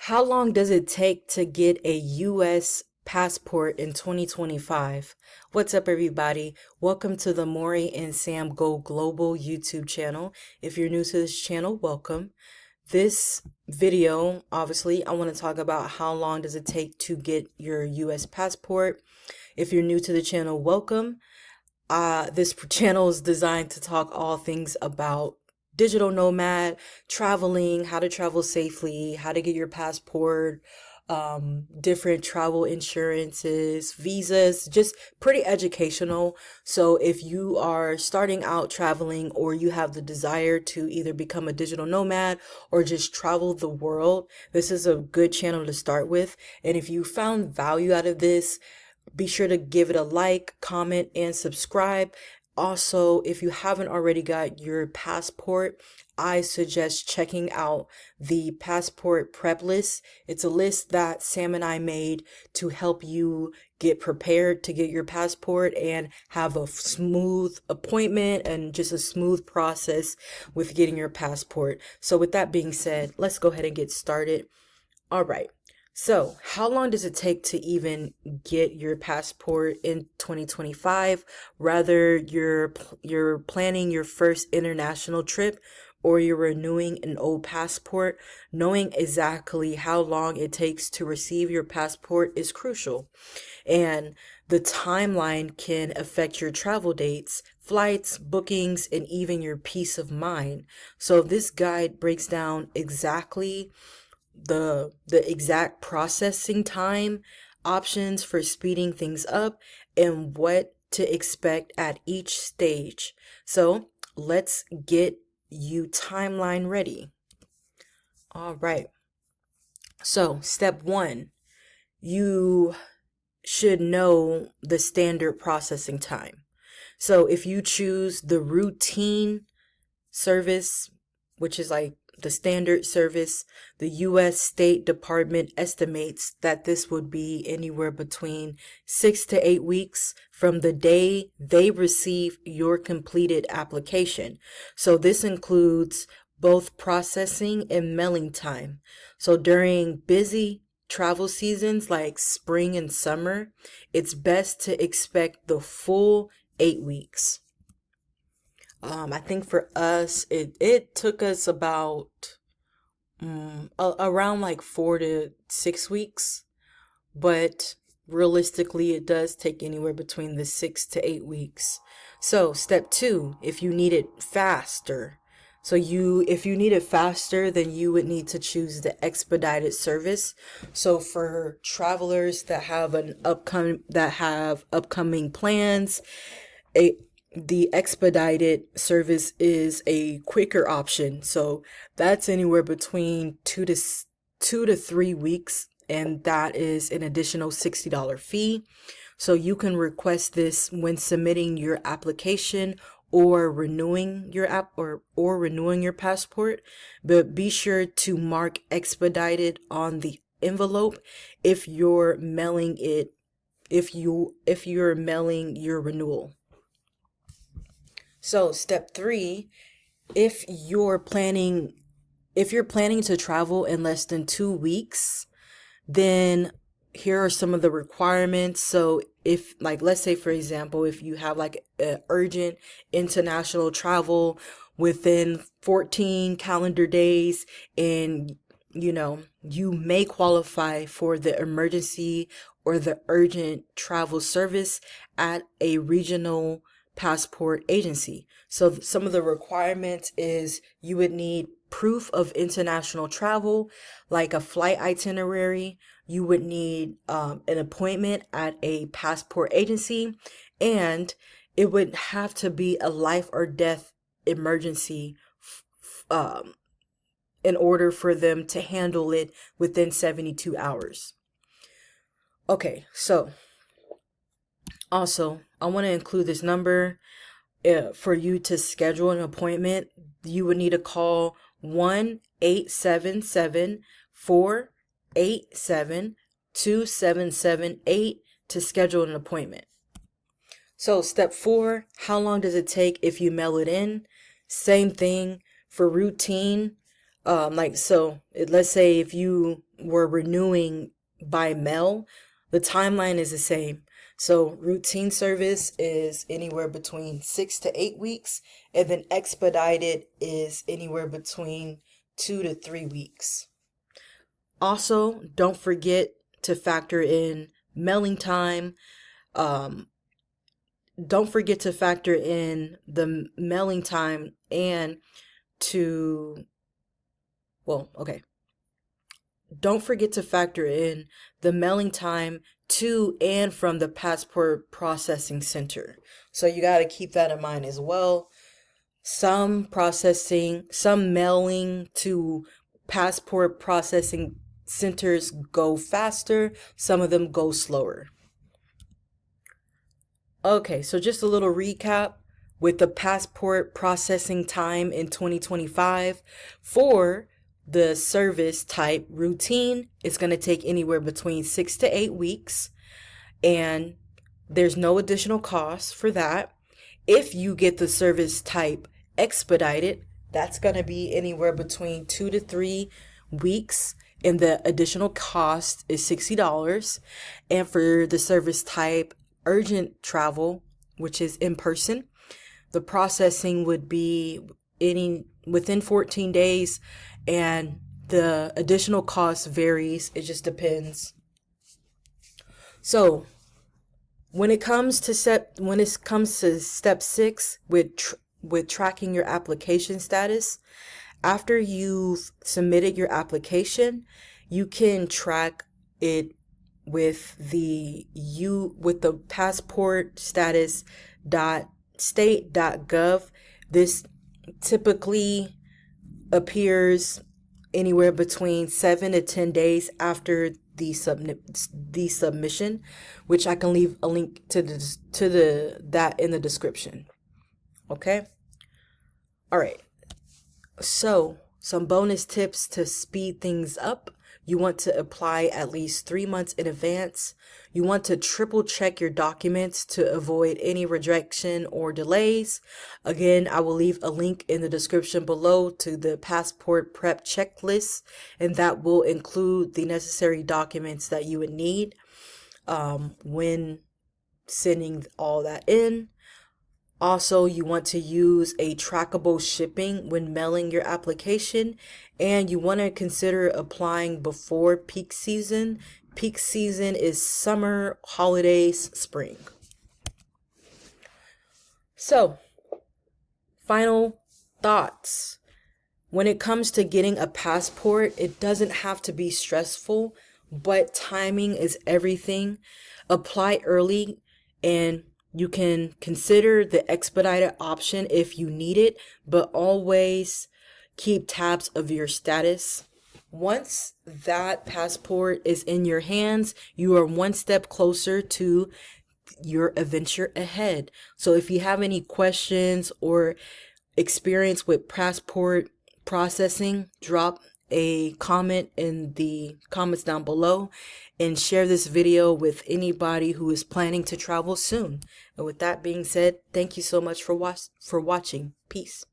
How long does it take to get a U.S. passport in 2025? What's up, everybody? Welcome to the Morii and Sam Go Global YouTube channel. If you're new to this channel, welcome. This video, obviously, I want to talk about how long does it take to get your U.S. passport. If you're new to the channel, welcome. This channel is designed to talk all things about digital nomad, traveling, how to travel safely, how to get your passport, different travel insurances, visas, just pretty educational. So if you are starting out traveling or you have the desire to either become a digital nomad or just travel the world, this is a good channel to start with. And if you found value out of this, be sure to give it a like, comment, and subscribe. Also, if you haven't already got your passport, I suggest checking out the passport prep list. It's a list that Sam and I made to help you get prepared to get your passport and have a smooth appointment and just a smooth process with getting your passport. So with that being said, let's go ahead and get started. All right. So, how long does it take to even get your passport in 2025? Rather, you're planning your first international trip or you're renewing an old passport, knowing exactly how long it takes to receive your passport is crucial. And the timeline can affect your travel dates, flights, bookings, and even your peace of mind. So, this guide breaks down exactly the exact processing time, options for speeding things up, and what to expect at each stage. So let's get you timeline ready. All right. So step one, you should know the standard processing time. So if you choose the routine service, which is like the standard service, the U.S. State Department estimates that this would be anywhere between 6 to 8 weeks from the day they receive your completed application. So this includes both processing and mailing time. So during busy travel seasons like spring and summer, it's best to expect the full 8 weeks. I think for us, it took us about around like 4 to 6 weeks, but realistically, it does take anywhere between the 6 to 8 weeks. So step two, if you need it faster. So if you need it faster, then you would need to choose the expedited service. So for travelers that have upcoming plans, a the expedited service is a quicker option. So that's anywhere between 2 to 3 weeks, and that is an additional $60 fee. So you can request this when submitting your application or renewing your or renewing your passport, but be sure to mark expedited on the envelope if you're mailing your renewal. So step three, if you're planning to travel in less than 2 weeks, then here are some of the requirements. So if, like, let's say for example, if you have like urgent international travel within 14 calendar days, and you may qualify for the emergency or the urgent travel service at a regional passport agency. So some of the requirements is you would need proof of international travel, like a flight itinerary. You would need an appointment at a passport agency, and it would have to be a life or death emergency in order for them to handle it within 72 hours. Okay, so also, I want to include this number for you to schedule an appointment. You would need to call 1-877-487-2778 to schedule an appointment. So step four, how long does it take if you mail it in? Same thing for routine. Let's say if you were renewing by mail, the timeline is the same. So routine service is anywhere between 6 to 8 weeks, and then expedited is anywhere between 2 to 3 weeks. Also, don't forget to factor in mailing time. Um, don't forget to factor in the mailing time and to, well, okay. Don't forget to factor in the mailing time to and from the passport processing center. So you got to keep that in mind as well. Some mailing to passport processing centers go faster, some of them go slower. Okay, so just a little recap with the passport processing time in 2025 for the service type routine, it's going to take anywhere between 6 to 8 weeks, and there's no additional cost for that. If you get the service type expedited, that's going to be anywhere between 2 to 3 weeks, and the additional cost is $60. And for the service type urgent travel, which is in person, the processing would be within 14 days, and the additional cost varies. It just depends. So when it comes to step 6 with tracking your application status, after you've submitted your application, you can track it with the passport status state.gov. This typically appears anywhere between 7 to 10 days after the submission, which I can leave a link to that in the description. Okay. All right. So some bonus tips to speed things up. You want to apply at least 3 months in advance. You want to triple check your documents to avoid any rejection or delays. Again, I will leave a link in the description below to the passport prep checklist, and that will include the necessary documents that you would need when sending all that in. Also, you want to use a trackable shipping when mailing your application, and you want to consider applying before peak season. Peak season is summer, holidays, spring. So, final thoughts. When it comes to getting a passport, it doesn't have to be stressful, but timing is everything. Apply early, and you can consider the expedited option if you need it, but always keep tabs of your status. Once that passport is in your hands, you are one step closer to your adventure ahead. So if you have any questions or experience with passport processing, drop a comment in the comments down below, and share this video with anybody who is planning to travel soon. And with that being said, thank you so much for watching. Peace.